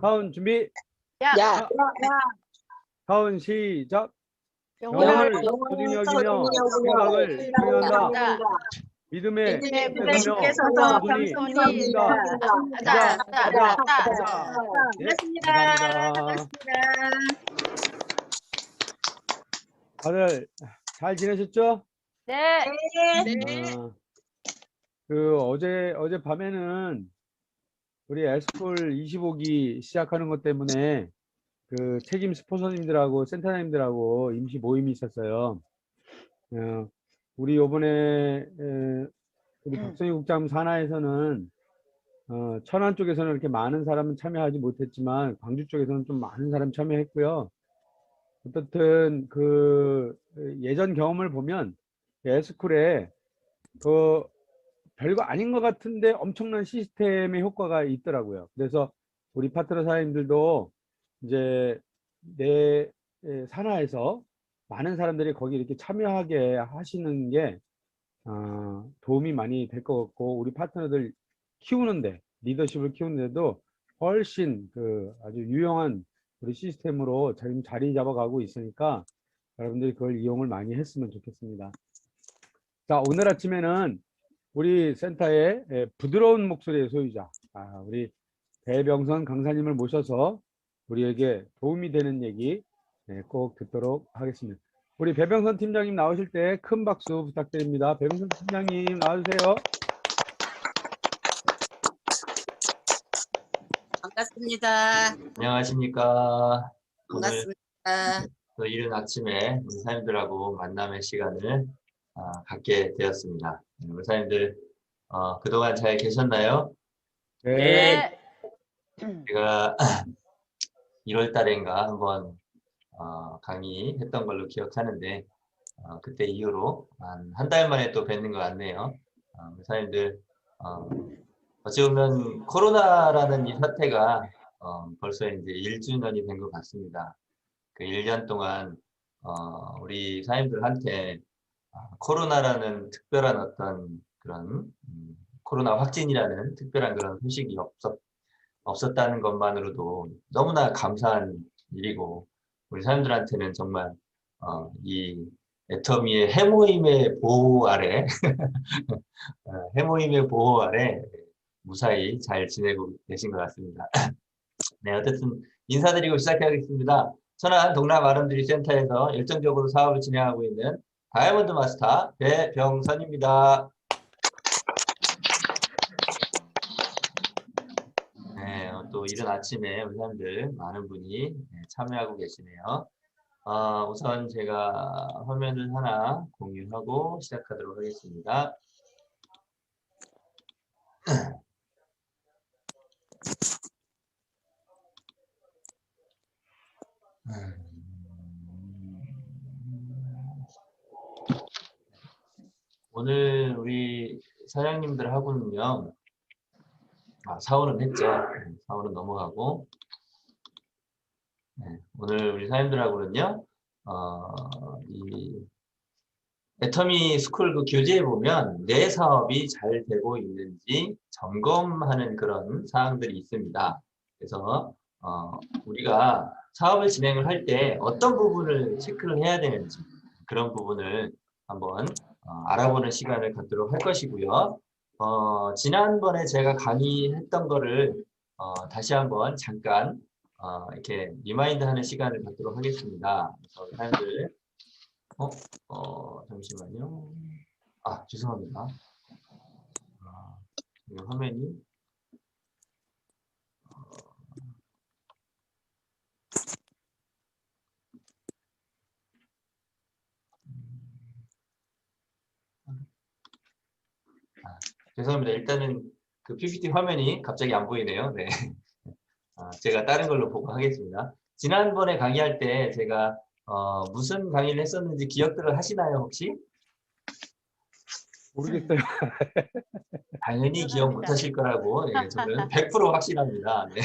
카운 준비. 야. 자, 카운 시작. 영혼을 소중히 여기며 생각을 평행한다. 믿음의 주께서 겸손히 가자. 감사합니다. 다들 잘 지내셨죠? 네. 어제 밤에는 우리 에스쿨 25기 시작하는 것 때문에 그 책임 스폰서님들하고 센터장님들하고 임시 모임이 있었어요. 우리 요번에 우리 박선희 국장 산하에서는 천안 쪽에서는 이렇게 많은 사람은 참여하지 못했지만 광주 쪽에서는 좀 많은 사람 참여했고요. 어떻든 그 예전 경험을 보면 에스쿨에 그 별거 아닌 것 같은데 엄청난 시스템의 효과가 있더라고요. 그래서 우리 파트너 사장님들도 이제 내 산하에서 많은 사람들이 거기 이렇게 참여하게 하시는 게 도움이 많이 될 것 같고, 우리 파트너들 키우는데, 리더십을 키우는데도 훨씬 그 아주 유용한 우리 시스템으로 지금 자리 잡아가고 있으니까 여러분들이 그걸 이용을 많이 했으면 좋겠습니다. 자, 오늘 아침에는 우리 센터의 부드러운 목소리의 소유자, 우리 배병선 강사님을 모셔서 우리에게 도움이 되는 얘기 꼭 듣도록 하겠습니다. 우리 배병선 팀장님 나오실 때 큰 박수 부탁드립니다. 배병선 팀장님 나와주세요. 반갑습니다. 안녕하십니까. 반갑습니다. 오늘 또 이른 아침에 우리 사장님들하고 만남의 시간을 갖게 되었습니다. 우리 사장님들 그동안 잘 계셨나요? 네. 제가 1월 달인가 한번 강의했던 걸로 기억하는데 그때 이후로 한 달 만에 또 뵙는 것 같네요. 우리 사장님들 어찌 보면 코로나라는 이 사태가 벌써 이제 1주년이 된 것 같습니다. 그 1년 동안 우리 사장님들한테 코로나라는 특별한 어떤 그런 코로나 확진이라는 특별한 그런 소식이 없었다는 것만으로도 너무나 감사한 일이고, 우리 사람들한테는 정말 이 애터미의 해모임의 보호 아래 해모임의 보호 아래 무사히 잘 지내고 계신 것 같습니다. 네, 어쨌든 인사드리고 시작하겠습니다. 천안 동남 아름드리 센터에서 열정적으로 사업을 진행하고 있는 다이아몬드 마스터 배병선입니다. 네, 또 이른 아침에 우리 사람들 많은 분이 참여하고 계시네요. 우선 제가 화면을 하나 공유하고 시작하도록 하겠습니다. 오늘 우리 사장님들하고는요, 사원은 했죠. 사원은 넘어가고, 네, 오늘 우리 사장님들하고는요, 이 애터미 스쿨 그 교재에 보면 내 사업이 잘 되고 있는지 점검하는 그런 사항들이 있습니다. 그래서 우리가 사업을 진행을 할 때 어떤 부분을 체크를 해야 되는지 그런 부분을 한번 알아보는 시간을 갖도록 할 것이고요. 지난번에 제가 강의했던 거를 다시 한번 잠깐 이렇게 리마인드 하는 시간을 갖도록 하겠습니다. 그래서 사람들 잠시만요. 죄송합니다. 이 화면이 죄송합니다. 일단은 그 PPT 화면이 갑자기 안 보이네요. 네. 제가 다른 걸로 보고 하겠습니다. 지난번에 강의할 때 제가 무슨 강의를 했었는지 기억들을 하시나요, 혹시? 모르겠어요. 당연히 기억 못 하실 거라고 저는 100% 확신합니다. 네.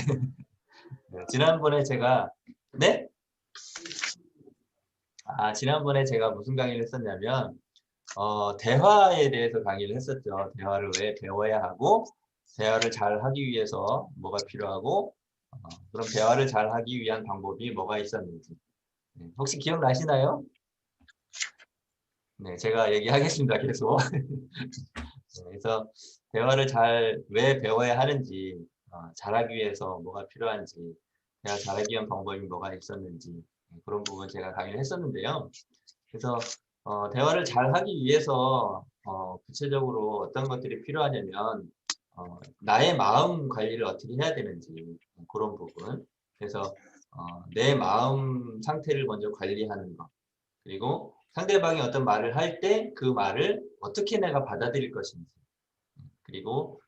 네, 지난번에 제가 지난번에 제가 무슨 강의를 했었냐면 대화에 대해서 강의를 했었죠. 대화를 왜 배워야 하고, 대화를 잘 하기 위해서 뭐가 필요하고, 그런 대화를 잘 하기 위한 방법이 뭐가 있었는지 혹시 기억나시나요? 네, 제가 얘기하겠습니다. 계속. 그래서 대화를 왜 배워야 하는지, 잘하기 위해서 뭐가 필요한지, 대화 잘하기 위한 방법이 뭐가 있었는지 그런 부분 제가 강의를 했었는데요. 그래서 대화를 잘하기 위해서 구체적으로 어떤 것들이 필요하냐면 나의 마음 관리를 어떻게 해야 되는지 그런 부분. 그래서 내 마음 상태를 먼저 관리하는 것. 그리고 상대방이 어떤 말을 할 때 그 말을 어떻게 내가 받아들일 것인지. 그리고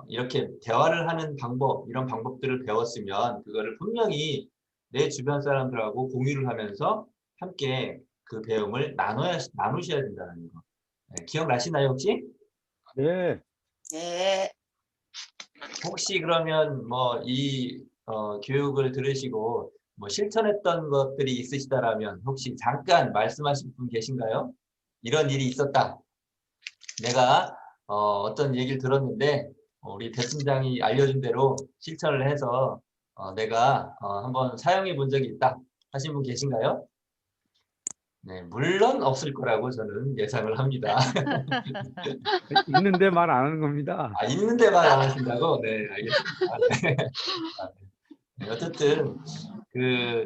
이렇게 대화를 하는 방법, 이런 방법들을 배웠으면 그거를 분명히 내 주변 사람들하고 공유를 하면서 함께 그 배움을 나누셔야 된다는 거. 네, 기억나시나요, 혹시? 네. 네. 혹시 그러면 뭐 이 교육을 들으시고 뭐 실천했던 것들이 있으시다라면 혹시 잠깐 말씀하실 분 계신가요? 이런 일이 있었다. 내가 어떤 얘기를 들었는데 우리 배 팀장이 알려준 대로 실천을 해서 내가 한번 사용해 본 적이 있다 하신 분 계신가요? 네, 물론 없을 거라고 저는 예상을 합니다. 있는데 말 안 하는 겁니다. 아, 있는데 말 안 하신다고? 네, 알겠습니다. 네. 네, 어쨌든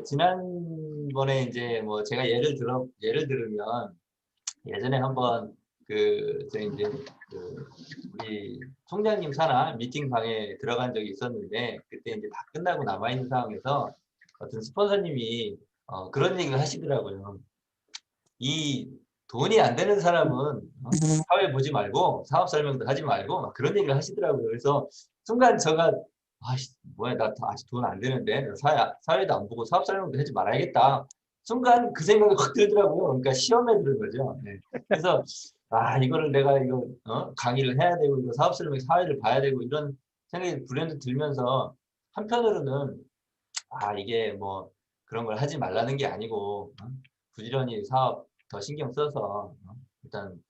지난번에 이제 뭐 제가 예를 들으면 예전에 한번 저 이제 우리 총장님 산하 미팅방에 들어간 적이 있었는데 그때 이제 다 끝나고 남아있는 상황에서 어떤 스폰서님이 그런 얘기를 하시더라고요. 이 돈이 안 되는 사람은 사회 보지 말고 사업 설명도 하지 말고 막 그런 얘기를 하시더라고요. 그래서 순간 제가 아씨 뭐야 나 아직 돈 안 되는데 사회도 안 보고 사업 설명도 하지 말아야겠다. 순간 그 생각이 확 들더라고요. 그러니까 시험에 들은 거죠. 네. 그래서 이거를 내가 이거 강의를 해야 되고 이거 사업 설명 사회를 봐야 되고 이런 생각이 불현듯 들면서 한편으로는 이게 뭐 그런 걸 하지 말라는 게 아니고 부지런히 사업 더 신경 써서 일단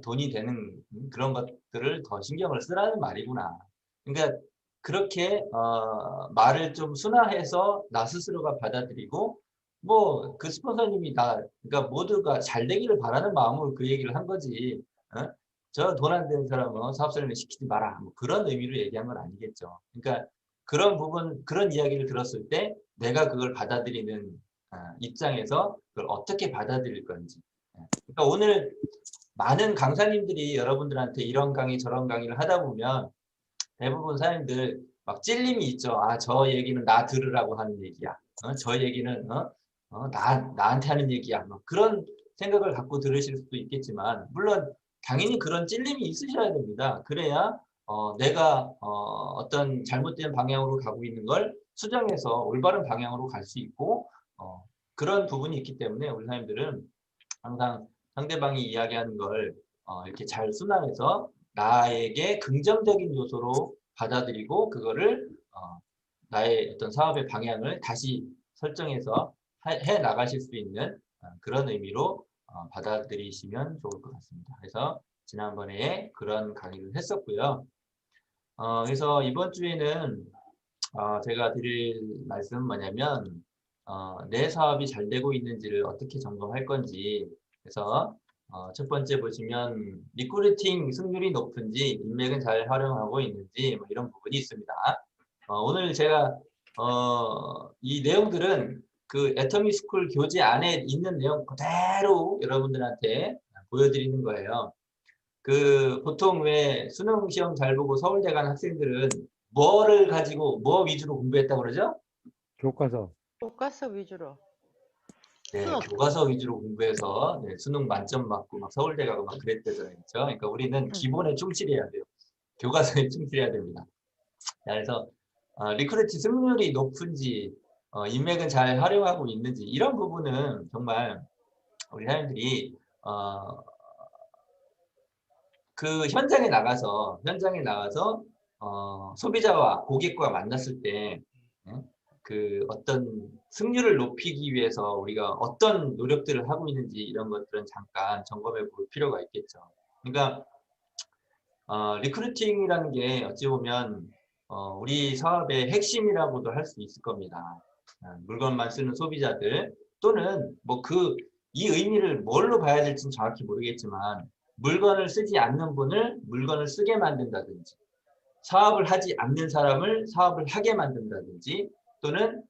돈이 되는 그런 것들을 더 신경을 쓰라는 말이구나. 그러니까 그렇게 말을 좀 순화해서 나 스스로가 받아들이고 뭐 그 스폰서님이 그러니까 모두가 잘 되기를 바라는 마음으로 그 얘기를 한 거지. 저 돈 안 되는 사람은 사업 설명 시키지 마라. 뭐 그런 의미로 얘기한 건 아니겠죠. 그러니까 그런 이야기를 들었을 때 내가 그걸 받아들이는 입장에서 그걸 어떻게 받아들일 건지. 그러니까 오늘 많은 강사님들이 여러분들한테 이런 강의 저런 강의를 하다 보면 대부분 사람들 막 찔림이 있죠. 저 얘기는 나 들으라고 하는 얘기야. 저 얘기는 나한테 하는 얘기야. 뭐 그런 생각을 갖고 들으실 수도 있겠지만 물론 당연히 그런 찔림이 있으셔야 됩니다. 그래야 내가 어떤 잘못된 방향으로 가고 있는 걸 수정해서 올바른 방향으로 갈 수 있고 그런 부분이 있기 때문에 우리 사람들은 항상 상대방이 이야기하는 걸 이렇게 잘 순환해서 나에게 긍정적인 요소로 받아들이고 그거를 나의 어떤 사업의 방향을 다시 설정해서 해 나가실 수 있는 그런 의미로 받아들이시면 좋을 것 같습니다. 그래서 지난번에 그런 강의를 했었고요. 그래서 이번 주에는 제가 드릴 말씀은 뭐냐면 내 사업이 잘 되고 있는지를 어떻게 점검할 건지 그래서 첫 번째 보시면 리크루팅 승률이 높은지 인맥은 잘 활용하고 있는지 뭐 이런 부분이 있습니다. 오늘 제가 이 내용들은 그 애터미 스쿨 교재 안에 있는 내용 그대로 여러분들한테 보여드리는 거예요. 보통 왜 수능 시험 잘 보고 서울대 간 학생들은 뭐를 가지고 뭐 위주로 공부했다고 그러죠? 교과서. 교과서 위주로. 네, 수업. 교과서 위주로 공부해서 수능 만점 맞고 막 서울대 가고 막 그랬대잖아요. 그렇죠? 그러니까 우리는 기본에 충실해야 돼요. 교과서에 충실해야 됩니다. 그래서 리크루트 승률이 높은지 인맥은 잘 활용하고 있는지 이런 부분은 정말 우리 사람들이 그 현장에 나가서 소비자와 고객과 만났을 때 그 어떤 승률을 높이기 위해서 우리가 어떤 노력들을 하고 있는지 이런 것들은 잠깐 점검해 볼 필요가 있겠죠. 그러니까 리크루팅이라는 게 어찌 보면 우리 사업의 핵심이라고도 할 수 있을 겁니다. 물건만 쓰는 소비자들 또는 뭐 이 의미를 뭘로 봐야 될지는 정확히 모르겠지만 물건을 쓰지 않는 분을 물건을 쓰게 만든다든지 사업을 하지 않는 사람을 사업을 하게 만든다든지 또는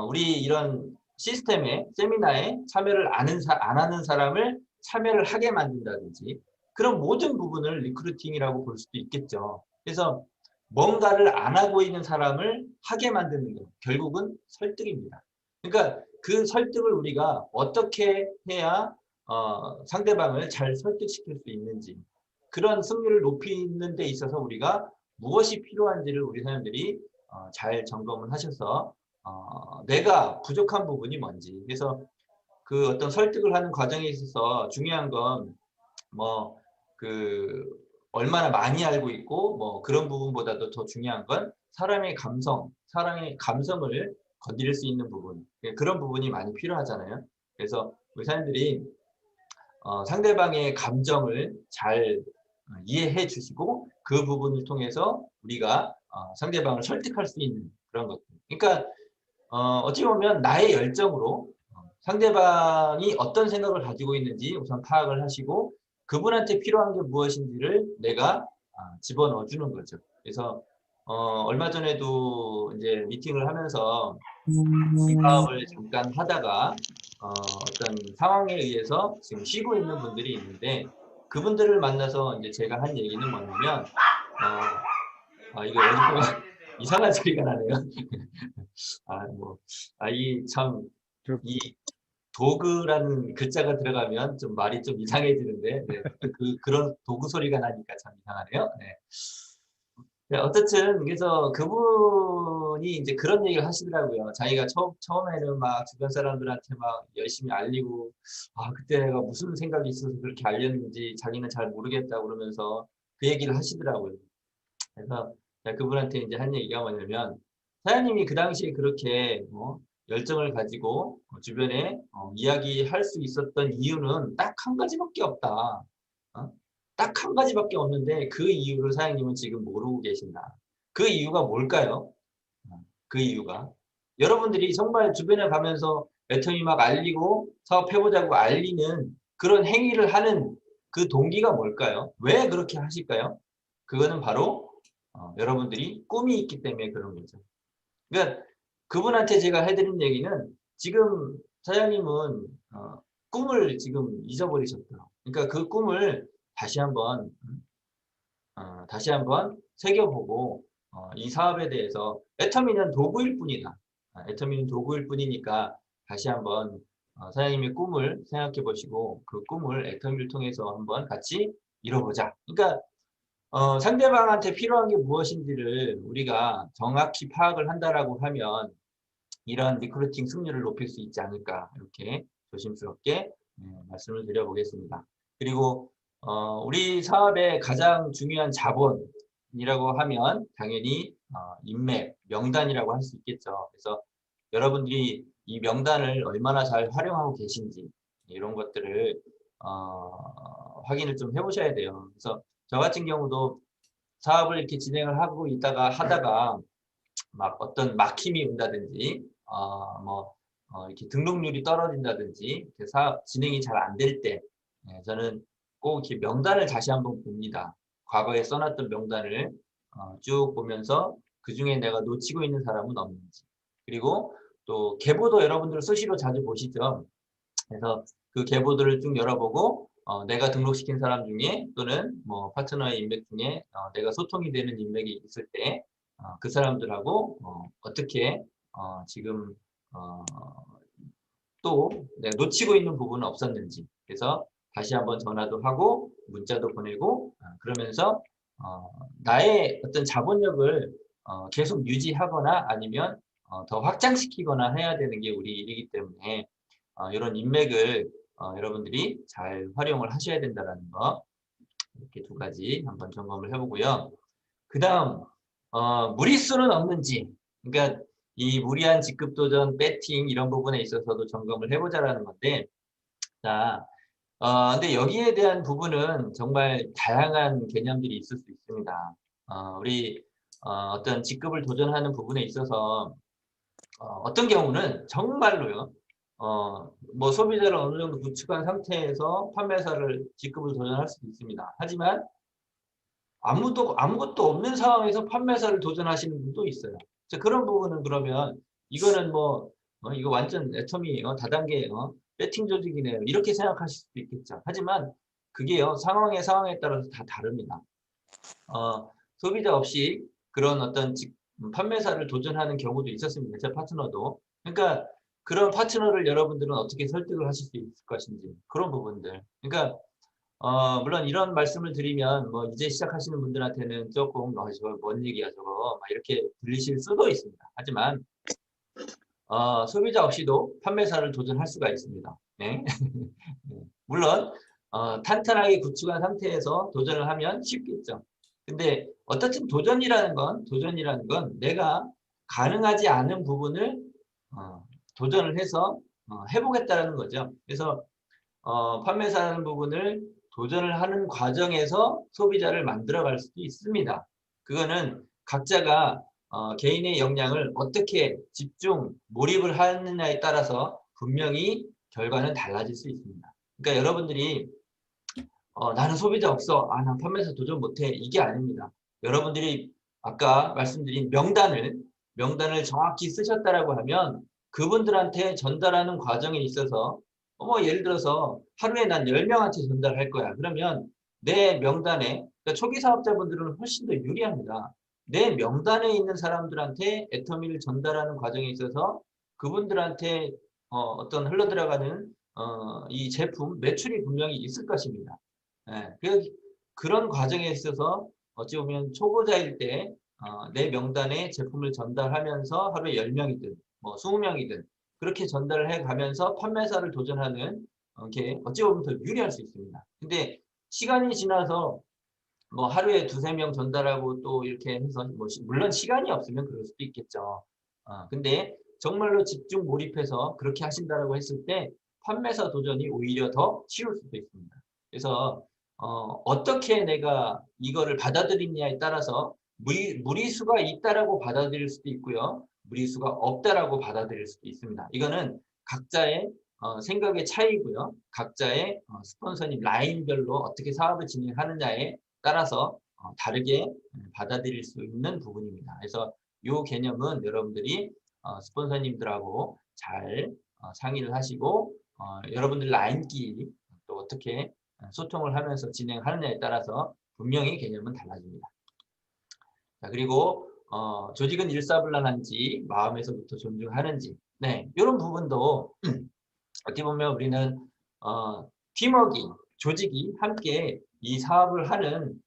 우리 이런 시스템에 세미나에 참여를 안 하는 사람을 참여를 하게 만든다든지 그런 모든 부분을 리크루팅이라고 볼 수도 있겠죠. 그래서 뭔가를 안 하고 있는 사람을 하게 만드는 것, 결국은 설득입니다. 그러니까 그 설득을 우리가 어떻게 해야 상대방을 잘 설득시킬 수 있는지 그런 승률을 높이는 데 있어서 우리가 무엇이 필요한지를 우리 사람들이 잘 점검을 하셔서 내가 부족한 부분이 뭔지 그래서 그 어떤 설득을 하는 과정에 있어서 중요한 건 뭐 얼마나 많이 알고 있고 뭐 그런 부분보다도 더 중요한 건 사람의 감성을 건드릴 수 있는 부분 그런 부분이 많이 필요하잖아요. 그래서 우리 사람들이 상대방의 감정을 잘 이해해 주시고 그 부분을 통해서 우리가 상대방을 설득할 수 있는 그런 것들. 그러니까 어찌 보면 나의 열정으로 상대방이 어떤 생각을 가지고 있는지 우선 파악을 하시고 그분한테 필요한 게 무엇인지를 내가 집어넣어 주는 거죠. 그래서 얼마 전에도 이제 미팅을 하면서 이 사업을 잠깐 하다가 어떤 상황에 의해서 지금 쉬고 있는 분들이 있는데 그분들을 만나서 이제 제가 한 얘기는 뭐냐면 이게 어디 보면 이상한 소리가 나네요. 이 도그라는 글자가 들어가면 좀 말이 좀 이상해지는데 네, 그런 도구 소리가 나니까 참 이상하네요. 네. 네, 어쨌든 그래서 그분이 이제 그런 얘기를 하시더라고요. 자기가 처음에는 막 주변 사람들한테 막 열심히 알리고 그때 내가 무슨 생각이 있어서 그렇게 알렸는지 자기는 잘 모르겠다고 그러면서 그 얘기를 하시더라고요. 그래서 그분한테 이제 한 얘기가 뭐냐면 사장님이 그 당시에 그렇게 열정을 가지고 주변에 이야기할 수 있었던 이유는 딱 한 가지밖에 없다. 딱 한 가지밖에 없는데 그 이유를 사장님은 지금 모르고 계신다. 그 이유가 뭘까요? 그 이유가 여러분들이 정말 주변에 가면서 애터미 막 알리고 사업해보자고 알리는 그런 행위를 하는 그 동기가 뭘까요? 왜 그렇게 하실까요? 그거는 바로 여러분들이 꿈이 있기 때문에 그런 거죠. 그러니까 그분한테 제가 해드린 얘기는 지금 사장님은 꿈을 지금 잊어버리셨다. 그러니까 그 꿈을 다시 한번 새겨보고 이 사업에 대해서 애터미는 도구일 뿐이다. 애터미는 도구일 뿐이니까 다시 한번 사장님의 꿈을 생각해 보시고 그 꿈을 애터미를 통해서 한번 같이 이뤄보자. 그러니까 상대방한테 필요한 게 무엇인지를 우리가 정확히 파악을 한다라고 하면 이런 리크루팅 승률을 높일 수 있지 않을까 이렇게 조심스럽게 말씀을 드려보겠습니다. 그리고 우리 사업의 가장 중요한 자본이라고 하면 당연히 인맥, 명단이라고 할 수 있겠죠. 그래서 여러분들이 이 명단을 얼마나 잘 활용하고 계신지 이런 것들을 확인을 좀 해보셔야 돼요. 그래서 저 같은 경우도 사업을 이렇게 진행을 하고 있다가 하다가 막 어떤 막힘이 온다든지 이렇게 등록률이 떨어진다든지 이렇게 사업 진행이 잘 안 될 때 저는 꼭 이렇게 명단을 다시 한번 봅니다. 과거에 써놨던 명단을 쭉 보면서 그 중에 내가 놓치고 있는 사람은 없는지 그리고 또 계보도 여러분들 수시로 자주 보시죠. 그래서 그 계보들을 쭉 열어보고 내가 등록시킨 사람 중에 또는 파트너의 인맥 중에 내가 소통이 되는 인맥이 있을 때 그 사람들하고 어떻게 지금 또 내가 놓치고 있는 부분은 없었는지 그래서 다시 한번 전화도 하고 문자도 보내고 그러면서 나의 어떤 자본력을 계속 유지하거나 아니면 더 확장시키거나 해야 되는 게 우리 일이기 때문에 이런 인맥을 여러분들이 잘 활용을 하셔야 된다는 거 이렇게 두 가지 한번 점검을 해보고요. 그 다음 무리수는 없는지 그러니까 이 무리한 직급 도전, 배팅 이런 부분에 있어서도 점검을 해보자라는 건데 자, 근데 여기에 대한 부분은 정말 다양한 개념들이 있을 수 있습니다. 우리 어떤 직급을 도전하는 부분에 있어서 어떤 경우는 정말로요. 뭐 소비자를 어느 정도 구축한 상태에서 판매사를 직급을 도전할 수도 있습니다. 하지만 아무것도 없는 상황에서 판매사를 도전하시는 분도 있어요. 자, 그런 부분은 그러면 이거는 뭐 이거 완전 애터미 다단계 배팅 조직이네요. 이렇게 생각하실 수도 있겠죠. 하지만 그게요 상황에 따라서 다 다릅니다. 소비자 없이 그런 어떤 판매사를 도전하는 경우도 있었습니다. 제 파트너도. 그러니까 그런 파트너를 여러분들은 어떻게 설득을 하실 수 있을 것인지 그런 부분들. 그러니까 물론 이런 말씀을 드리면 뭐 이제 시작하시는 분들한테는 조금 저거 뭔 얘기야 저거 막 이렇게 들리실 수도 있습니다. 하지만 소비자 없이도 판매사를 도전할 수가 있습니다. 네? 물론 탄탄하게 구축한 상태에서 도전을 하면 쉽겠죠. 근데 어떻든 도전이라는 건 내가 가능하지 않은 부분을 도전을 해서 해보겠다는 거죠. 그래서 판매사라는 부분을 도전을 하는 과정에서 소비자를 만들어갈 수도 있습니다. 그거는 각자가 개인의 역량을 어떻게 집중, 몰입을 하느냐에 따라서 분명히 결과는 달라질 수 있습니다. 그러니까 여러분들이 나는 소비자 없어. 난 판매사 도전 못해. 이게 아닙니다. 여러분들이 아까 말씀드린 명단을 정확히 쓰셨다라고 하면 그분들한테 전달하는 과정에 있어서 뭐 예를 들어서 하루에 난 10명한테 전달할 거야. 그러면 내 명단에 그러니까 초기 사업자분들은 훨씬 더 유리합니다. 내 명단에 있는 사람들한테 애터미를 전달하는 과정에 있어서 그분들한테 어떤 흘러들어가는 이 제품 매출이 분명히 있을 것입니다. 예, 그런 과정에 있어서 어찌 보면 초보자일 때 내 명단에 제품을 전달하면서 하루에 10명이든 뭐 20명이든 그렇게 전달을 해가면서 판매사를 도전하는 게 어찌 보면 더 유리할 수 있습니다. 근데 시간이 지나서 뭐 하루에 2~3명 전달하고 또 이렇게 해서 뭐 물론 시간이 없으면 그럴 수도 있겠죠. 근데 정말로 집중 몰입해서 그렇게 하신다라고 했을 때 판매사 도전이 오히려 더 쉬울 수도 있습니다. 그래서 어떻게 내가 이거를 받아들이냐에 따라서 무리수가 있다라고 받아들일 수도 있고요. 무리수가 없다라고 받아들일 수도 있습니다. 이거는 각자의 생각의 차이고요. 각자의 스폰서님 라인별로 어떻게 사업을 진행하느냐에 따라서 다르게 받아들일 수 있는 부분입니다. 그래서 이 개념은 여러분들이 스폰서님들하고 잘 상의를 하시고 여러분들 라인끼리 또 어떻게 소통을 하면서 진행하느냐에 따라서 분명히 개념은 달라집니다. 자, 그리고 조직은 일사불란한지 마음에서부터 존중하는지 네, 이런 부분도 어떻게 보면 우리는 팀워크, 조직이 함께 이 사업을 하는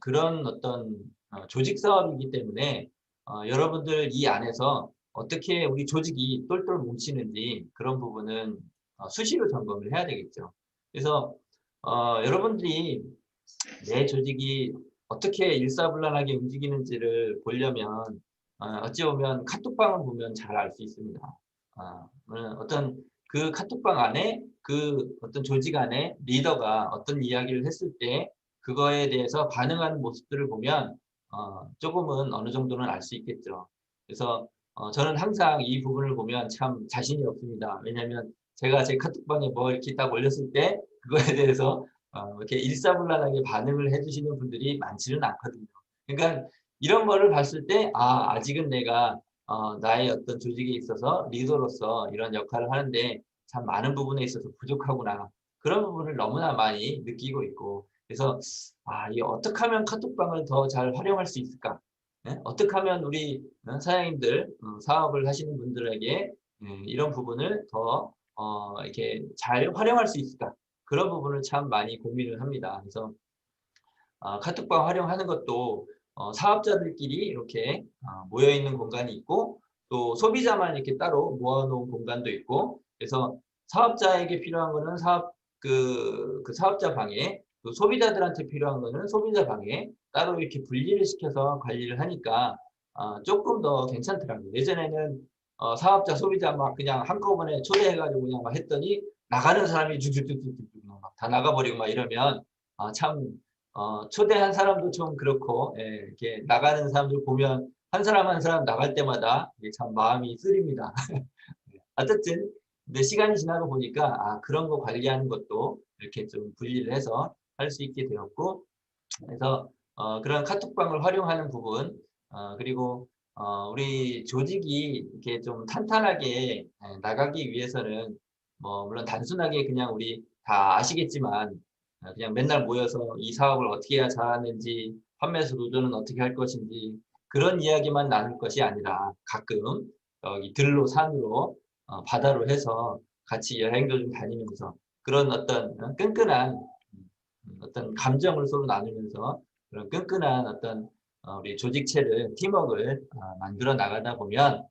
그런 어떤 조직 사업이기 때문에 여러분들 이 안에서 어떻게 우리 조직이 똘똘 뭉치는지 그런 부분은 수시로 점검을 해야 되겠죠. 그래서 여러분들이 내 조직이 어떻게 일사불란하게 움직이는지를 보려면 어찌 보면 카톡방을 보면 잘 알 수 있습니다. 어떤 그 카톡방 안에 그 어떤 조직 안에 리더가 어떤 이야기를 했을 때 그거에 대해서 반응하는 모습들을 보면 조금은 어느 정도는 알 수 있겠죠. 그래서 저는 항상 이 부분을 보면 참 자신이 없습니다. 왜냐하면 제가 제 카톡방에 뭐 이렇게 딱 올렸을 때 그거에 대해서 이렇게 일사불란하게 반응을 해주시는 분들이 많지는 않거든요. 그러니까 이런 거를 봤을 때 아직은 내가 나의 어떤 조직에 있어서 리더로서 이런 역할을 하는데 참 많은 부분에 있어서 부족하구나. 그런 부분을 너무나 많이 느끼고 있고 그래서 이 어떻게 하면 카톡방을 더 잘 활용할 수 있을까? 네? 어떻게 하면 우리 사장님들 사업을 하시는 분들에게 이런 부분을 더 이렇게 잘 활용할 수 있을까? 그런 부분을 참 많이 고민을 합니다. 그래서 카톡방 활용하는 것도 사업자들끼리 이렇게 모여있는 공간이 있고 또 소비자만 이렇게 따로 모아놓은 공간도 있고 그래서 사업자에게 필요한 거는 그 사업자 방에 또 소비자들한테 필요한 거는 소비자 방에 따로 이렇게 분리를 시켜서 관리를 하니까 조금 더 괜찮더라고요. 예전에는 사업자, 소비자 막 그냥 한꺼번에 초대해가지고 그냥 막 했더니 나가는 사람이 쭉쭉쭉쭉쭉 다 나가버리고 막 이러면 참 초대한 사람도 좀 그렇고, 예, 이렇게 나가는 사람들 보면 한 사람 한 사람 나갈 때마다 이게 참 마음이 쓰립니다. 어쨌든, 근데 시간이 지나고 보니까, 그런 거 관리하는 것도 이렇게 좀 분리를 해서 할 수 있게 되었고, 그래서, 그런 카톡방을 활용하는 부분, 그리고, 우리 조직이 이렇게 좀 탄탄하게 나가기 위해서는, 뭐, 물론 단순하게 그냥 우리 다 아시겠지만, 그냥 맨날 모여서 이 사업을 어떻게 해야 잘하는지, 판매수 노조는 어떻게 할 것인지, 그런 이야기만 나눌 것이 아니라 가끔 여기 들로 산으로 바다로 해서 같이 여행도 좀 다니면서 그런 어떤 끈끈한 어떤 감정을 서로 나누면서 그런 끈끈한 어떤 우리 조직체를 팀워크를 만들어 나가다 보면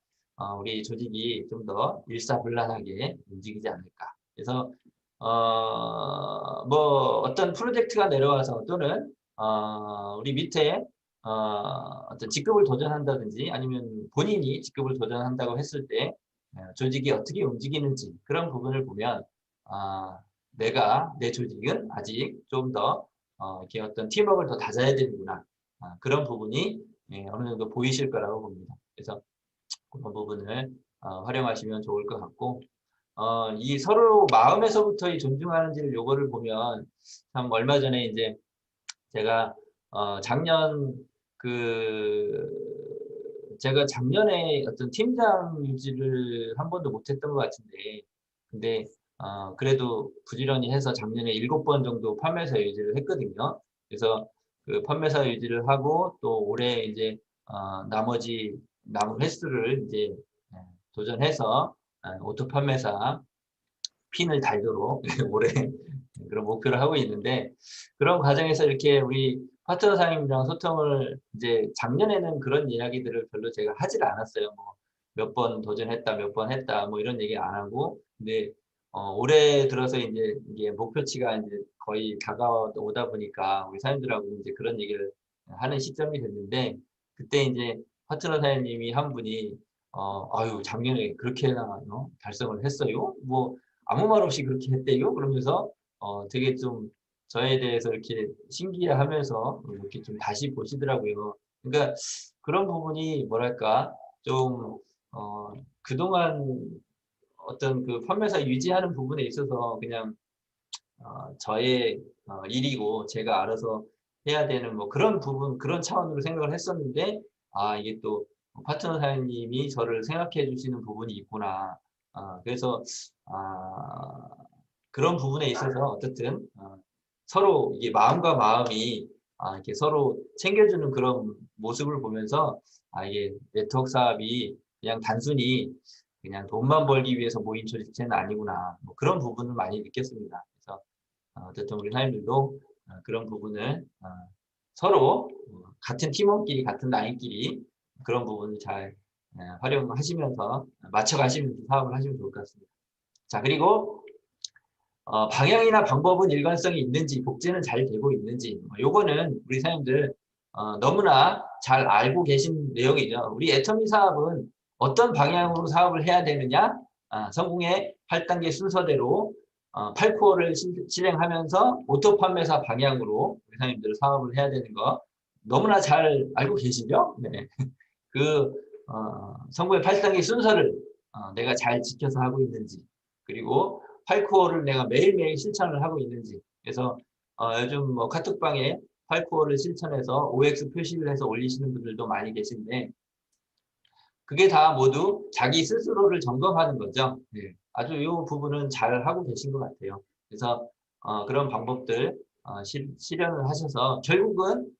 우리 조직이 좀 더 일사불란하게 움직이지 않을까. 그래서 뭐 어떤 프로젝트가 내려와서 또는 우리 밑에 어떤 직급을 도전한다든지 아니면 본인이 직급을 도전한다고 했을 때 조직이 어떻게 움직이는지 그런 부분을 보면 내 조직은 아직 좀 더 이렇게 어떤 팀워크를 더 다져야 되는구나. 그런 부분이 어느 정도 보이실 거라고 봅니다. 그래서 그런 부분을 활용하시면 좋을 것 같고 이 서로 마음에서부터 이 존중하는지를 요거를 보면 참 얼마 전에 이제 제가 작년 제가 작년에 어떤 팀장 유지를 한 번도 못했던 것 같은데 근데 그래도 부지런히 해서 작년에 7번 정도 판매사 유지를 했거든요. 그래서 그 판매사 유지를 하고 또 올해 이제 나머지 남은 횟수를 이제 도전해서 오토 판매사 핀을 달도록 올해 그런 목표를 하고 있는데 그런 과정에서 이렇게 우리 파트너 사장님이랑 소통을 이제 작년에는 그런 이야기들을 별로 제가 하질 않았어요. 뭐 몇 번 도전했다, 몇 번 했다, 뭐 이런 얘기 안 하고 근데 올해 들어서 이제 이게 목표치가 이제 거의 다가오다 보니까 우리 사장님들하고 이제 그런 얘기를 하는 시점이 됐는데 그때 이제 파트너 사장님이 한 분이 아유 작년에 그렇게나 달성을 했어요? 뭐 아무 말 없이 그렇게 했대요? 그러면서 되게 좀 저에 대해서 이렇게 신기해하면서 이렇게 좀 다시 보시더라고요. 그러니까 그런 부분이 뭐랄까 좀 그동안 어떤 그 판매사 유지하는 부분에 있어서 그냥 저의 일이고 제가 알아서 해야 되는 뭐 그런 부분 그런 차원으로 생각을 했었는데 이게 또 파트너 사장님이 저를 생각해 주시는 부분이 있구나. 그래서 그런 부분에 있어서 어쨌든 서로 이게 마음과 마음이 이렇게 서로 챙겨주는 그런 모습을 보면서 이게 네트워크 사업이 그냥 단순히 그냥 돈만 벌기 위해서 모인 조직체는 아니구나. 뭐 그런 부분을 많이 느꼈습니다. 그래서 어쨌든 우리 사장님들도 그런 부분을 서로 같은 팀원끼리 같은 라인끼리 그런 부분을 잘 활용하시면서 맞춰가시면서 사업을 하시면 좋을 것 같습니다. 자 그리고 방향이나 방법은 일관성이 있는지 복제는 잘 되고 있는지 요거는 우리 사장님들 너무나 잘 알고 계신 내용이죠. 우리 애터미 사업은 어떤 방향으로 사업을 해야 되느냐 성공의 8단계 순서대로 8코어를 실행하면서 오토 판매사 방향으로 우리 사장님들 사업을 해야 되는 거 너무나 잘 알고 계시죠? 네. 그 성공의 8단계 순서를 내가 잘 지켜서 하고 있는지 그리고 8코어를 내가 매일매일 실천을 하고 있는지 그래서 요즘 뭐 카톡방에 8코어를 실천해서 OX 표시를 해서 올리시는 분들도 많이 계신데 그게 다 모두 자기 스스로를 점검하는 거죠. 네. 아주 이 부분은 잘 하고 계신 것 같아요. 그래서 그런 방법들 실현을 하셔서 결국은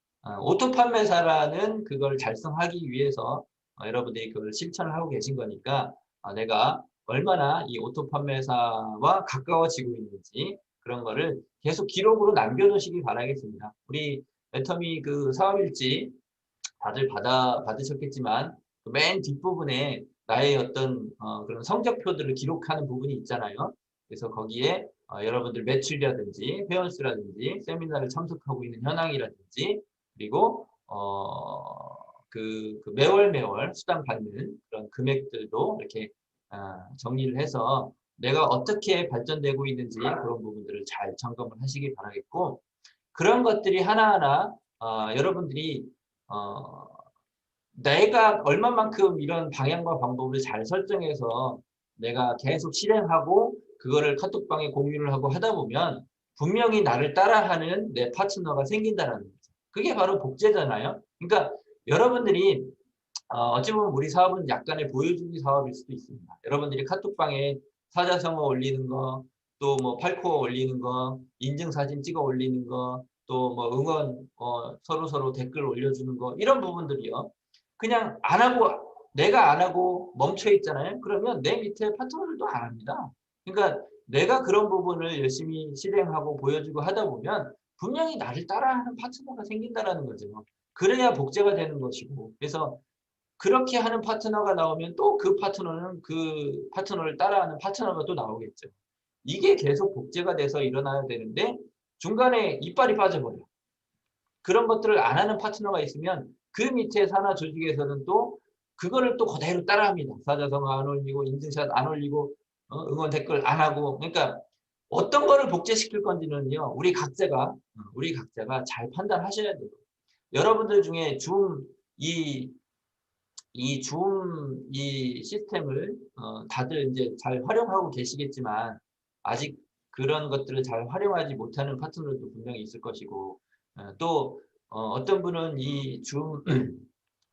오토 판매사라는 그걸 달성하기 위해서 여러분들이 그걸 실천을 하고 계신 거니까 내가 얼마나 이 오토 판매사와 가까워지고 있는지 그런 거를 계속 기록으로 남겨놓으시기 바라겠습니다. 우리 애터미 그 사업일지 다들 받으셨겠지만 맨 뒷부분에 나의 어떤 그런 성적표들을 기록하는 부분이 있잖아요. 그래서 거기에 여러분들 매출이라든지 회원수라든지 세미나를 참석하고 있는 현황이라든지 그리고 그 매월 수당 받는 그런 금액들도 이렇게 정리를 해서 내가 어떻게 발전되고 있는지 그런 부분들을 잘 점검을 하시기 바라겠고 그런 것들이 하나하나 여러분들이 내가 얼마만큼 이런 방향과 방법을 잘 설정해서 내가 계속 실행하고 그거를 카톡방에 공유를 하고 하다 보면 분명히 나를 따라하는 내 파트너가 생긴다는 거죠. 그게 바로 복제잖아요. 그러니까 여러분들이 어찌 보면 우리 사업은 약간의 보여주기 사업일 수도 있습니다. 여러분들이 카톡방에 사자성어 올리는 거, 또 뭐 8코어 올리는 거, 인증사진 찍어 올리는 거, 또 뭐 응원 서로 댓글 올려주는 거 이런 부분들이요. 그냥 안 하고 내가 안 하고 멈춰 있잖아요. 그러면 내 밑에 파트너들도 안 합니다. 그러니까 내가 그런 부분을 열심히 실행하고 보여주고 하다 보면 분명히 나를 따라하는 파트너가 생긴다라는 거죠. 그래야 복제가 되는 것이고. 그래서 그렇게 하는 파트너가 나오면 또 그 파트너는 그 파트너를 따라하는 파트너가 또 나오겠죠. 이게 계속 복제가 돼서 일어나야 되는데 중간에 이빨이 빠져버려요. 그런 것들을 안 하는 파트너가 있으면 그 밑에 산하 조직에서는 또 그거를 또 그대로 따라합니다. 사자성어 안 올리고 인증샷 안 올리고 응원 댓글 안 하고. 그러니까 어떤 거를 복제시킬 건지는요. 우리 각자가 잘 판단하셔야 돼요. 여러분들 중에 이 시스템을 다들 이제 잘 활용하고 계시겠지만 아직 그런 것들을 잘 활용하지 못하는 파트너들도 분명히 있을 것이고 또 어떤 분은 이 줌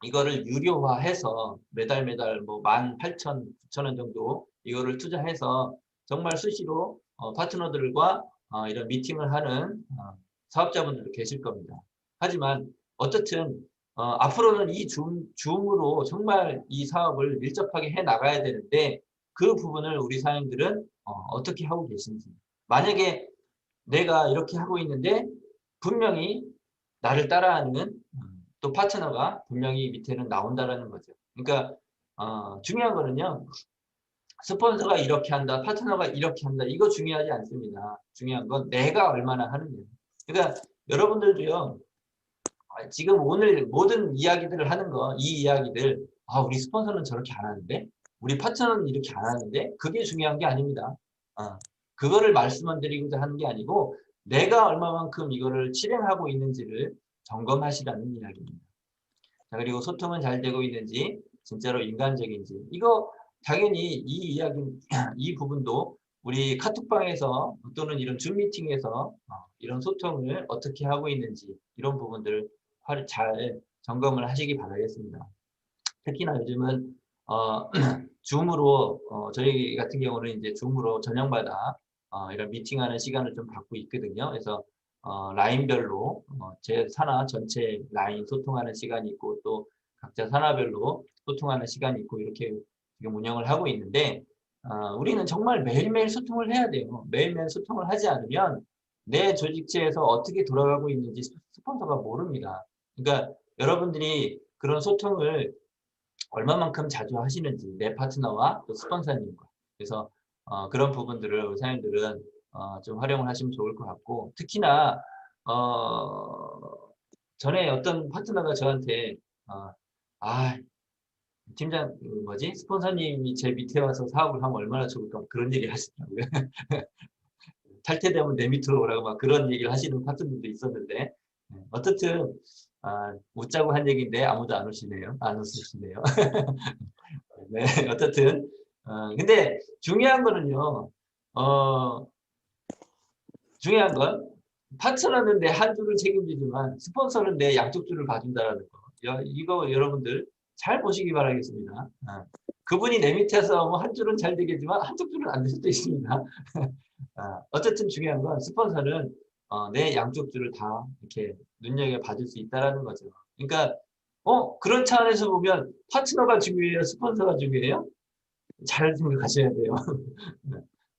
이거를 유료화해서 매달 뭐 18,000, 9,000원 정도 이거를 투자해서 정말 수시로 파트너들과 이런 미팅을 하는 사업자분들도 계실 겁니다. 하지만 어쨌든 앞으로는 이 줌으로 정말 이 사업을 밀접하게 해 나가야 되는데 그 부분을 우리 사장님들은 어떻게 하고 계신지. 만약에 내가 이렇게 하고 있는데 분명히 나를 따라하는 또 파트너가 분명히 밑에는 나온다라는 거죠. 그러니까 중요한 거는요. 스폰서가 이렇게 한다, 파트너가 이렇게 한다. 이거 중요하지 않습니다. 중요한 건 내가 얼마나 하느냐. 그러니까 여러분들도요. 지금 오늘 모든 이야기들을 하는 거, 이 이야기들, 우리 스폰서는 저렇게 안 하는데, 우리 파트너는 이렇게 안 하는데, 그게 중요한 게 아닙니다. 그거를 말씀을 드리고자 하는 게 아니고, 내가 얼마만큼 이거를 실행하고 있는지를 점검하시라는 이야기입니다. 자, 그리고 소통은 잘 되고 있는지, 진짜로 인간적인지, 이거 당연히 이 이야기, 이 부분도 우리 카톡방에서 또는 이런 줌 미팅에서 이런 소통을 어떻게 하고 있는지 이런 부분들을 잘 점검을 하시기 바라겠습니다. 특히나 요즘은 줌으로 저희 같은 경우는 이제 줌으로 저녁마다 이런 미팅하는 시간을 좀 갖고 있거든요. 그래서 라인별로 제 산하 전체 라인 소통하는 시간이 있고 또 각자 산하별로 소통하는 시간이 있고 이렇게 지금 운영을 하고 있는데 우리는 정말 매일매일 소통을 해야 돼요. 매일매일 소통을 하지 않으면 내 조직체에서 어떻게 돌아가고 있는지 스폰서가 모릅니다. 그러니까 여러분들이 그런 소통을 얼마만큼 자주 하시는지 내 파트너와 또 스폰서님과 그래서 그런 부분들을 우리 사장님들은 좀 활용을 하시면 좋을 것 같고 특히나 전에 어떤 파트너가 저한테 팀장 스폰서님이 제 밑에 와서 사업을 하면 얼마나 좋을까 그런 얘기 하시더라고요. 탈퇴되면 내 밑으로 오라고 막 그런 얘기를 하시는 파트너도 있었는데 어쨌든 웃자고 한 얘기인데 아무도 안 웃으시네요. 네, 어쨌든 근데 중요한 거는요. 중요한 건 파트너는 내 한 줄을 책임지지만 스폰서는 내 양쪽 줄을 봐준다는 거. 이거 여러분들 잘 보시기 바라겠습니다. 그분이 내 밑에서 뭐 한 줄은 잘 되겠지만 한쪽 줄은 안 될 수도 있습니다. 어쨌든 중요한 건 스폰서는 내 양쪽 줄을 다 이렇게 눈여겨 봐줄 수 있다라는 거죠. 그러니까 그런 차원에서 보면 파트너가 중요해요, 스폰서가 중요해요? 잘 생각하셔야 돼요.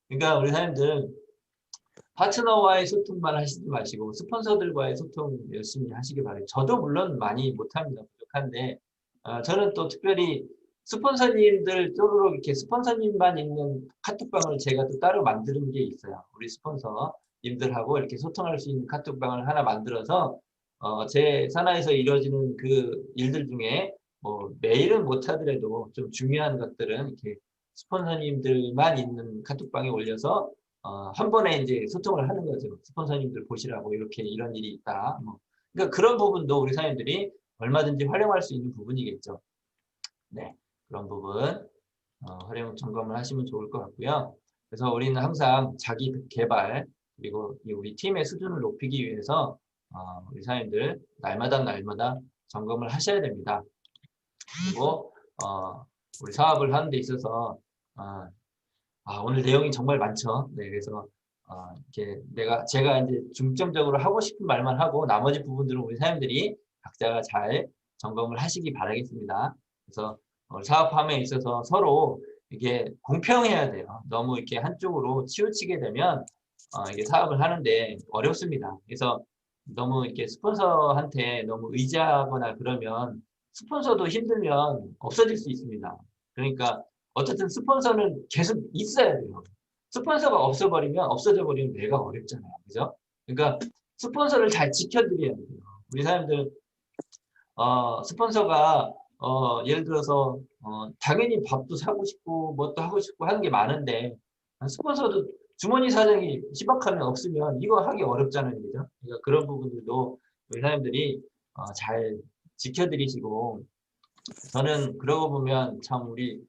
그러니까 우리 사람들 파트너와의 소통만 하시지 마시고 스폰서들과의 소통 열심히 하시기 바라요. 저도 물론 많이 못합니다. 부족한데 저는 또 특별히 스폰서님들 쪽으로 이렇게 스폰서님만 있는 카톡방을 제가 또 따로 만드는 게 있어요. 우리 스폰서님들하고 이렇게 소통할 수 있는 카톡방을 하나 만들어서 제 산하에서 이루어지는 그 일들 중에 뭐 매일은 못하더라도 좀 중요한 것들은 이렇게 스폰서님들만 있는 카톡방에 올려서 한 번에 이제 소통을 하는 거죠. 스폰서님들 보시라고 이렇게 이런 일이 있다. 뭐. 그러니까 그런 부분도 우리 사장님들이 얼마든지 활용할 수 있는 부분이겠죠. 네, 그런 부분 활용 점검을 하시면 좋을 것 같고요. 그래서 우리는 항상 자기 개발 그리고 우리 팀의 수준을 높이기 위해서 우리 사장님들 날마다 점검을 하셔야 됩니다. 그리고 우리 사업을 하는 데 있어서 오늘 내용이 정말 많죠. 네, 그래서 이렇게 제가 이제 중점적으로 하고 싶은 말만 하고 나머지 부분들은 우리 사장님들이 각자가 잘 점검을 하시기 바라겠습니다. 그래서 사업함에 있어서 서로 이게 공평해야 돼요. 너무 이렇게 한쪽으로 치우치게 되면 이게 사업을 하는데 어렵습니다. 그래서 너무 이렇게 스폰서한테 너무 의지하거나 그러면 스폰서도 힘들면 없어질 수 있습니다. 그러니까 어쨌든 스폰서는 계속 있어야 돼요. 스폰서가 없어져 버리면 내가 어렵잖아요. 그죠? 그러니까 스폰서를 잘 지켜드려야 돼요. 우리 사람들 스폰서가 예를 들어서 당연히 밥도 사고 싶고 뭣도 하고 싶고 하는 게 많은데 스폰서도 주머니 사정이 희박하면 없으면 이거 하기 어렵잖아요. 그죠? 그러니까 그런 부분들도 우리 사람들이 잘 지켜드리시고 저는 그러고 보면 참 우리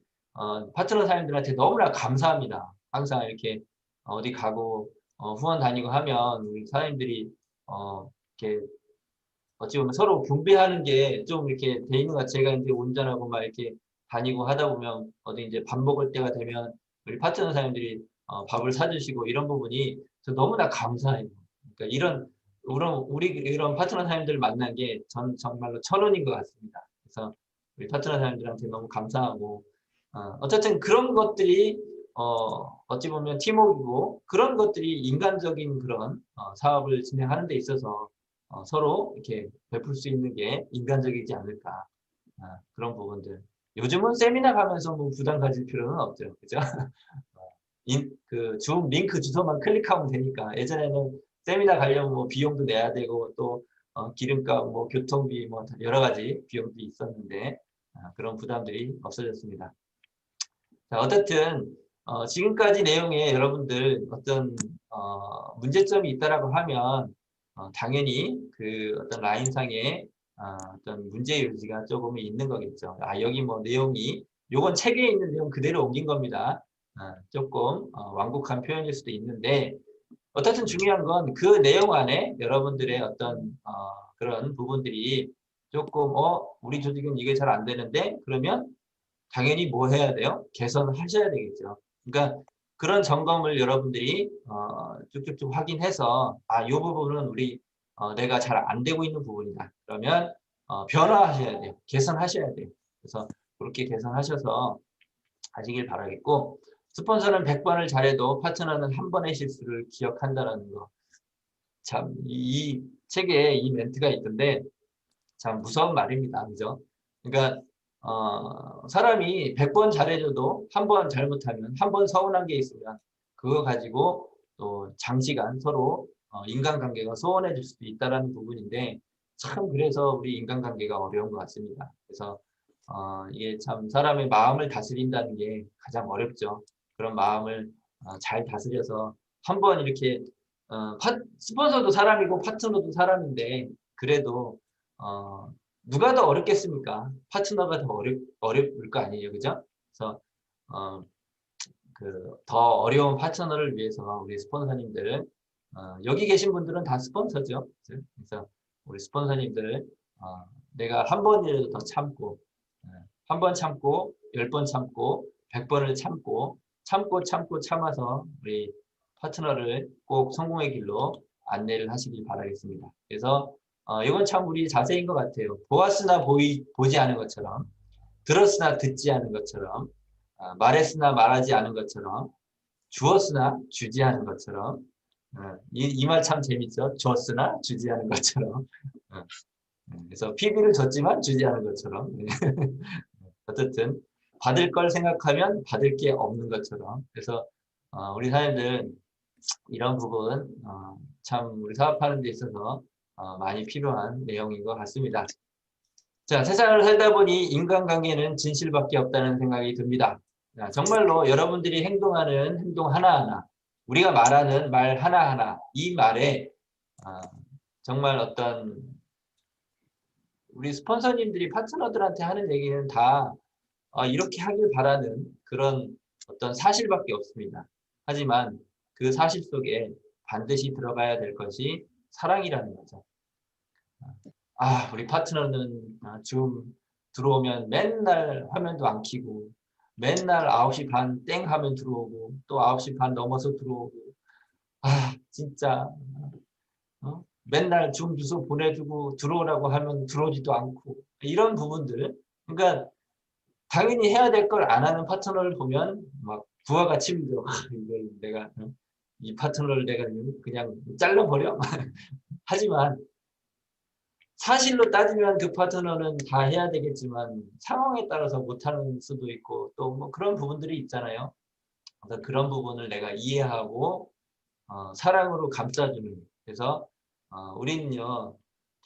파트너 사장님들한테 너무나 감사합니다. 항상 이렇게 어디 가고 후원 다니고 하면 우리 사장님들이 이렇게 어찌 보면 서로 분배하는 게 좀 이렇게 돼 있는 것 같아요. 제가 이제 운전하고 막 이렇게 다니고 하다 보면 어디 이제 밥 먹을 때가 되면 우리 파트너 사장님들이 밥을 사주시고 이런 부분이 저 너무나 감사해요. 그러니까 우리 이런 파트너 사장님들 만난 게 전 정말로 천원인 것 같습니다. 그래서 우리 파트너 사장님들한테 너무 감사하고 어쨌든 그런 것들이 어찌 보면 팀워크이고 그런 것들이 인간적인 그런 사업을 진행하는 데 있어서 서로 이렇게 베풀 수 있는 게 인간적이지 않을까 그런 부분들. 요즘은 세미나 가면서 뭐 부담 가질 필요는 없죠, 그죠? 그 줌 링크 주소만 클릭하면 되니까 예전에는 세미나 가려면 뭐 비용도 내야 되고 또 기름값, 뭐 교통비, 뭐 여러 가지 비용도 있었는데 그런 부담들이 없어졌습니다. 자, 어쨌든 지금까지 내용에 여러분들 어떤 문제점이 있다라고 하면 당연히 그 어떤 라인상에 어떤 문제 요지가 조금 있는 거겠죠. 여기 뭐 내용이 요건 책에 있는 내용 그대로 옮긴 겁니다. 조금 완곡한 표현일 수도 있는데 어쨌든 중요한 건 그 내용 안에 여러분들의 어떤 그런 부분들이 조금 우리 조직은 이게 잘 안 되는데 그러면 당연히 뭐 해야 돼요? 개선을 하셔야 되겠죠. 그러니까 그런 점검을 여러분들이 쭉쭉쭉 확인해서 이 부분은 우리 내가 잘 안 되고 있는 부분이다. 그러면 변화하셔야 돼요. 개선하셔야 돼요. 그래서 그렇게 개선하셔서 하시길 바라겠고 스폰서는 100번을 잘해도 파트너는 한 번의 실수를 기억한다는 거. 참 이 책에 이 멘트가 있던데 참 무서운 말입니다. 그죠? 그러니까 사람이 100번 잘해줘도 한 번 잘못하면 한 번 서운한 게 있으면 그거 가지고 또 장시간 서로 인간관계가 소원해질 수도 있다는 부분인데 참 그래서 우리 인간관계가 어려운 것 같습니다. 그래서 이게 참 사람의 마음을 다스린다는 게 가장 어렵죠. 그런 마음을 잘 다스려서 한번 이렇게 스폰서도 사람이고 파트너도 사람인데 그래도 누가 더 어렵겠습니까? 파트너가 더 어려울 거 아니에요, 그죠? 그래서 더 어려운 파트너를 위해서 우리 스폰서님들 여기 계신 분들은 다 스폰서죠. 그래서 우리 스폰서님들 내가 한 번이라도 더 참고 한 번 참고 10번 참고 100번을 참아서 우리 파트너를 꼭 성공의 길로 안내를 하시길 바라겠습니다. 그래서 이건 참 우리 자세인 것 같아요. 보았으나 보지 않은 것처럼 들었으나 듣지 않은 것처럼 말했으나 말하지 않은 것처럼 주었으나 주지 않은 것처럼 이 말 참 재밌죠. 줬으나 주지 않은 것처럼 그래서 PB를 줬지만 주지 않은 것처럼 어쨌든 받을 걸 생각하면 받을 게 없는 것처럼 그래서 우리 사람들 이런 부분 참 우리 사업하는 데 있어서 많이 필요한 내용인 것 같습니다. 자, 세상을 살다 보니 인간관계는 진실밖에 없다는 생각이 듭니다. 자, 정말로 여러분들이 행동하는 행동 하나하나 우리가 말하는 말 하나하나 이 말에 정말 어떤 우리 스폰서님들이 파트너들한테 하는 얘기는 다 이렇게 하길 바라는 그런 어떤 사실밖에 없습니다. 하지만 그 사실 속에 반드시 들어가야 될 것이 사랑이라는 거죠. 우리 파트너는 줌 들어오면 맨날 화면도 안 켜고 맨날 9시 반 땡 하면 들어오고 또 9시 반 넘어서 들어오고 진짜 맨날 줌 주소 보내주고 들어오라고 하면 들어오지도 않고 이런 부분들 그러니까 당연히 해야 될 걸 안 하는 파트너를 보면 막 부하가 치밀어. 이걸 내가 이 파트너를 내가 그냥 잘라버려. 하지만 사실로 따지면 그 파트너는 다 해야 되겠지만 상황에 따라서 못하는 수도 있고 또 뭐 그런 부분들이 있잖아요. 그래서 그런 부분을 내가 이해하고 사랑으로 감싸주는. 그래서 우리는요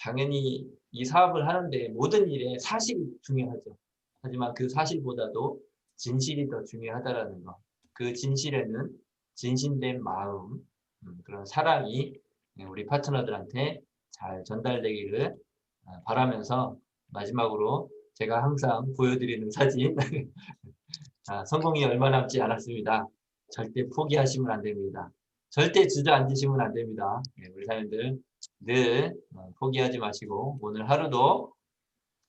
당연히 이 사업을 하는데 모든 일에 사실이 중요하죠. 하지만 그 사실보다도 진실이 더 중요하다라는 거. 그 진실에는 진심된 마음, 그런 사랑이 우리 파트너들한테 잘 전달되기를 바라면서 마지막으로 제가 항상 보여드리는 사진 성공이 얼마 남지 않았습니다. 절대 포기하시면 안 됩니다. 절대 주저앉으시면 안 됩니다. 우리 사연들 늘 포기하지 마시고 오늘 하루도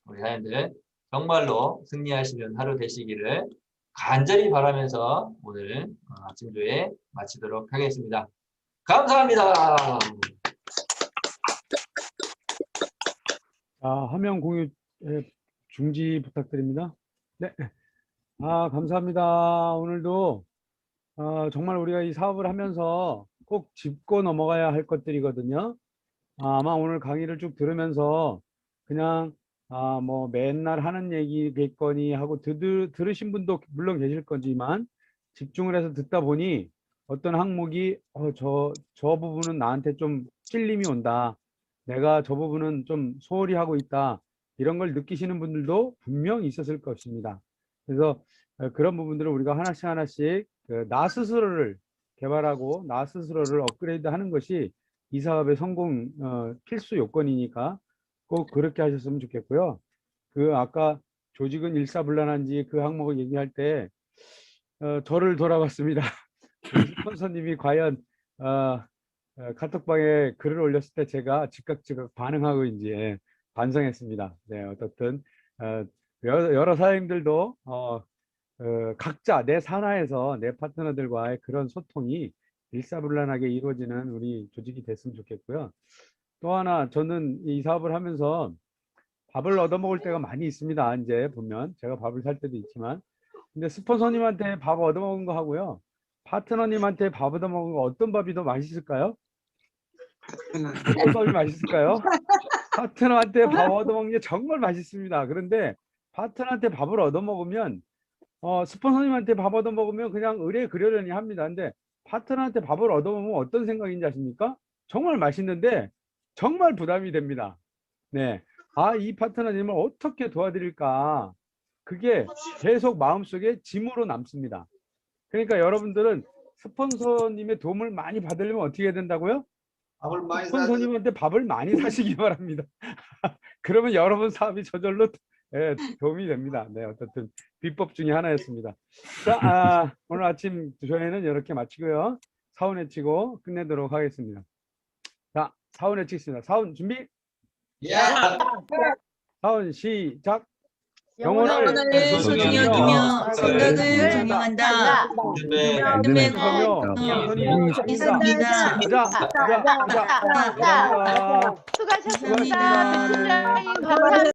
우리 사연들 정말로 승리하시는 하루 되시기를 간절히 바라면서 오늘 아침조회 마치도록 하겠습니다. 감사합니다. 화면 공유 중지 부탁드립니다. 네. 감사합니다. 오늘도 정말 우리가 이 사업을 하면서 꼭 짚고 넘어가야 할 것들이거든요. 아마 오늘 강의를 쭉 들으면서 그냥 뭐 맨날 하는 얘기겠거니 하고 들으신 분도 물론 계실 거지만 집중을 해서 듣다 보니 어떤 항목이 저 부분은 나한테 좀 찔림이 온다. 내가 저 부분은 좀 소홀히 하고 있다. 이런 걸 느끼시는 분들도 분명히 있었을 것입니다. 그래서 그런 부분들을 우리가 하나씩 나 스스로를 개발하고 나 스스로를 업그레이드 하는 것이 이 사업의 성공 필수 요건이니까 꼭 그렇게 하셨으면 좋겠고요. 아까 조직은 일사불란한지 그 항목을 얘기할 때 저를 돌아봤습니다. 스폰서님이 과연 카톡방에 글을 올렸을 때 제가 즉각 반응하고 이제 반성했습니다. 네, 어떻든 여러 사장님들도 각자 내 산하에서 내 파트너들과의 그런 소통이 일사불란하게 이루어지는 우리 조직이 됐으면 좋겠고요. 또 하나 저는 이 사업을 하면서 밥을 얻어먹을 때가 많이 있습니다. 이제 보면 제가 밥을 살 때도 있지만 근데 스폰서님한테 밥 얻어먹은 거 하고요. 파트너님한테 밥 얻어먹은 거 어떤 밥이 더 맛있을까요? 어떤 밥이 맛있을까요? 파트너한테 밥 얻어먹는 게 정말 맛있습니다. 그런데 파트너한테 밥을 얻어먹으면 스폰서님한테 밥 얻어먹으면 그냥 의뢰 그러려니 합니다. 근데 파트너한테 밥을 얻어먹으면 어떤 생각인지 아십니까? 정말 맛있는데 정말 부담이 됩니다. 네, 이 파트너님을 어떻게 도와드릴까? 그게 계속 마음속에 짐으로 남습니다. 그러니까 여러분들은 스폰서님의 도움을 많이 받으려면 어떻게 해야 된다고요? 스폰서님한테 밥을 많이 사시기 바랍니다. 그러면 여러분 사업이 저절로 도움이 됩니다. 네, 어쨌든 비법 중에 하나였습니다. 자, 오늘 아침 조회는 이렇게 마치고요. 사원 외치고 끝내도록 하겠습니다. 자, 사원 외치겠습니다. 사원 준비. 사원 시작. 영혼을 소중히 여기며 생각을 정명한다. 네. 있습니다. 자, 수고하셨습니다. 감사합니다.